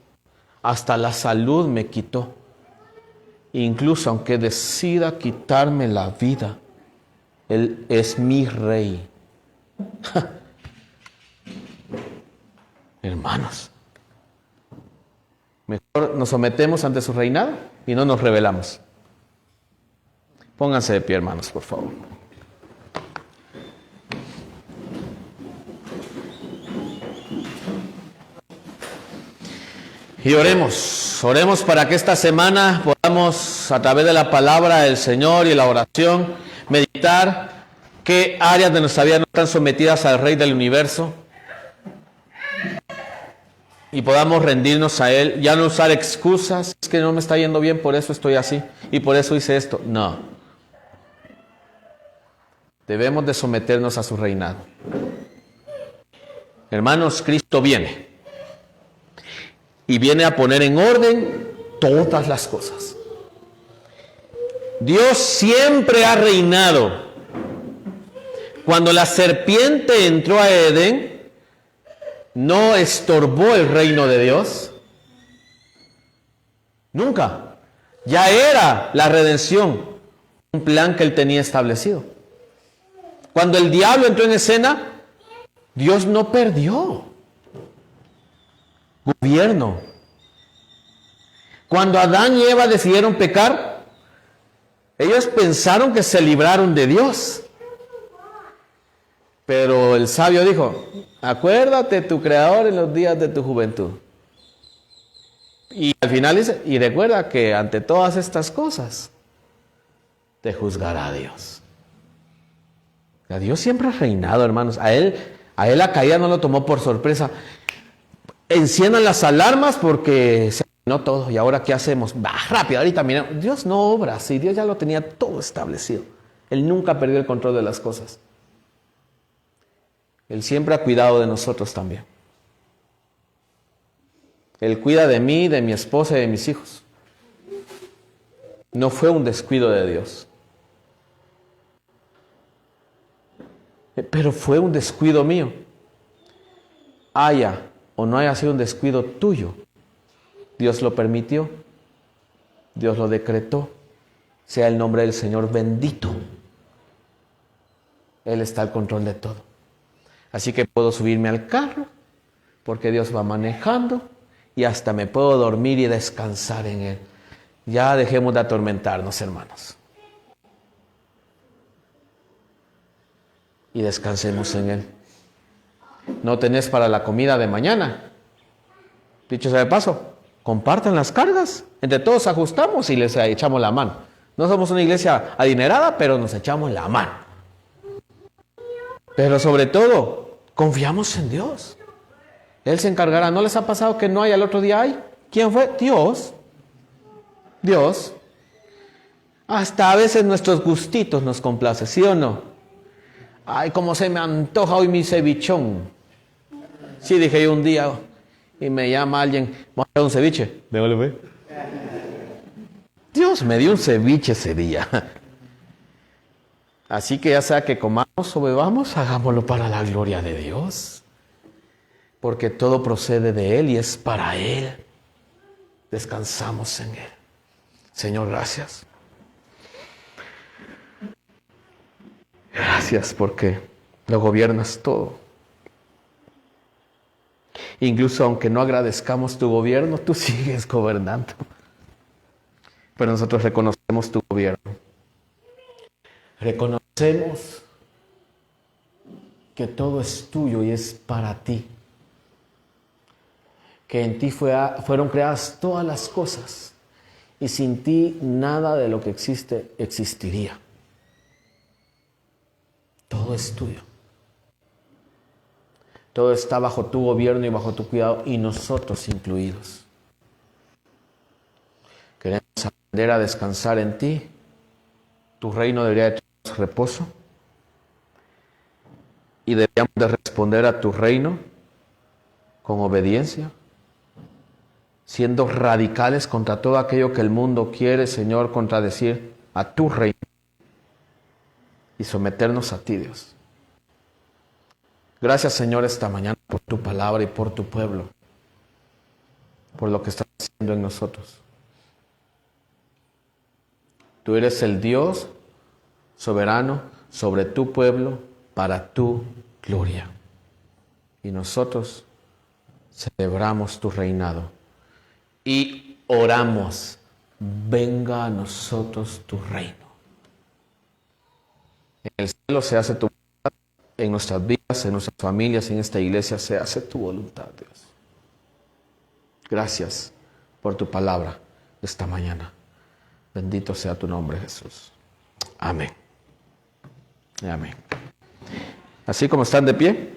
Hasta la salud me quitó. Incluso aunque decida quitarme la vida, Él es mi rey. Hermanos, mejor nos sometemos ante su reinado y no nos rebelamos. Pónganse de pie, hermanos, por favor. Y oremos para que esta semana podamos, a través de la palabra del Señor y la oración, meditar qué áreas de nuestra vida no están sometidas al Rey del Universo y podamos rendirnos a Él, ya no usar excusas, es que no me está yendo bien, por eso estoy así, y por eso hice esto. No. Debemos de someternos a su reinado. Hermanos, Cristo viene. Y viene a poner en orden todas las cosas. Dios siempre ha reinado. Cuando la serpiente entró a Edén, no estorbó el reino de Dios. Nunca. Ya era la redención, un plan que Él tenía establecido. Cuando el diablo entró en escena, Dios no perdió gobierno. Cuando Adán y Eva decidieron pecar, ellos pensaron que se libraron de Dios. Pero el sabio dijo, acuérdate de tu Creador en los días de tu juventud. Y al final dice, y recuerda que ante todas estas cosas, te juzgará Dios. A Dios siempre ha reinado, hermanos. A él la caída no lo tomó por sorpresa. Enciendan las alarmas porque se arruinó todo. ¿Y ahora qué hacemos? Rápido, ahorita mira. Dios no obra así. Dios ya lo tenía todo establecido. Él nunca perdió el control de las cosas. Él siempre ha cuidado de nosotros también. Él cuida de mí, de mi esposa y de mis hijos. No fue un descuido de Dios. Pero fue un descuido mío. Haya o no haya sido un descuido tuyo, Dios lo permitió. Dios lo decretó. Sea el nombre del Señor bendito. Él está al control de todo. Así que puedo subirme al carro porque Dios va manejando y hasta me puedo dormir y descansar en Él. Ya dejemos de atormentarnos, hermanos. Y descansemos en Él. No tenés para la comida de mañana. Dicho sea de paso, compartan las cargas. Entre todos ajustamos y les echamos la mano. No somos una iglesia adinerada, pero nos echamos la mano. Pero sobre todo, confiamos en Dios. Él se encargará. ¿No les ha pasado que no hay, al otro día hay? ¿Quién fue? Dios. Dios. Hasta a veces nuestros gustitos nos complace, ¿sí o no? Ay, cómo se me antoja hoy mi cevichón. Sí, dije yo un día, y me llama alguien, ¿vamos a hacer un ceviche? Déjale ver. Dios me dio un ceviche ese día. Así que ya sea que comamos o bebamos, hagámoslo para la gloria de Dios. Porque todo procede de Él y es para Él. Descansamos en Él. Señor, gracias. Gracias porque lo gobiernas todo. Incluso aunque no agradezcamos tu gobierno, tú sigues gobernando. Pero nosotros reconocemos tu gobierno. Reconocemos que todo es tuyo y es para ti. Que en ti fueron creadas todas las cosas y sin ti nada de lo que existe existiría. Todo es tuyo. Todo está bajo tu gobierno y bajo tu cuidado y nosotros incluidos. Queremos aprender a descansar en ti. Tu reino debería de tener reposo y deberíamos de responder a tu reino con obediencia, siendo radicales contra todo aquello que el mundo quiere, Señor, contradecir a tu reino y someternos a ti, Dios. Gracias, Señor, esta mañana por tu palabra y por tu pueblo, por lo que estás haciendo en nosotros. Tú eres el Dios soberano sobre tu pueblo para tu gloria. Y nosotros celebramos tu reinado y oramos, venga a nosotros tu reino. En el cielo se hace tu voluntad, en nuestras vidas, en nuestras familias, en esta iglesia se hace tu voluntad, Dios. Gracias por tu palabra esta mañana. Bendito sea tu nombre, Jesús. Amén. Amén. Así como están de pie.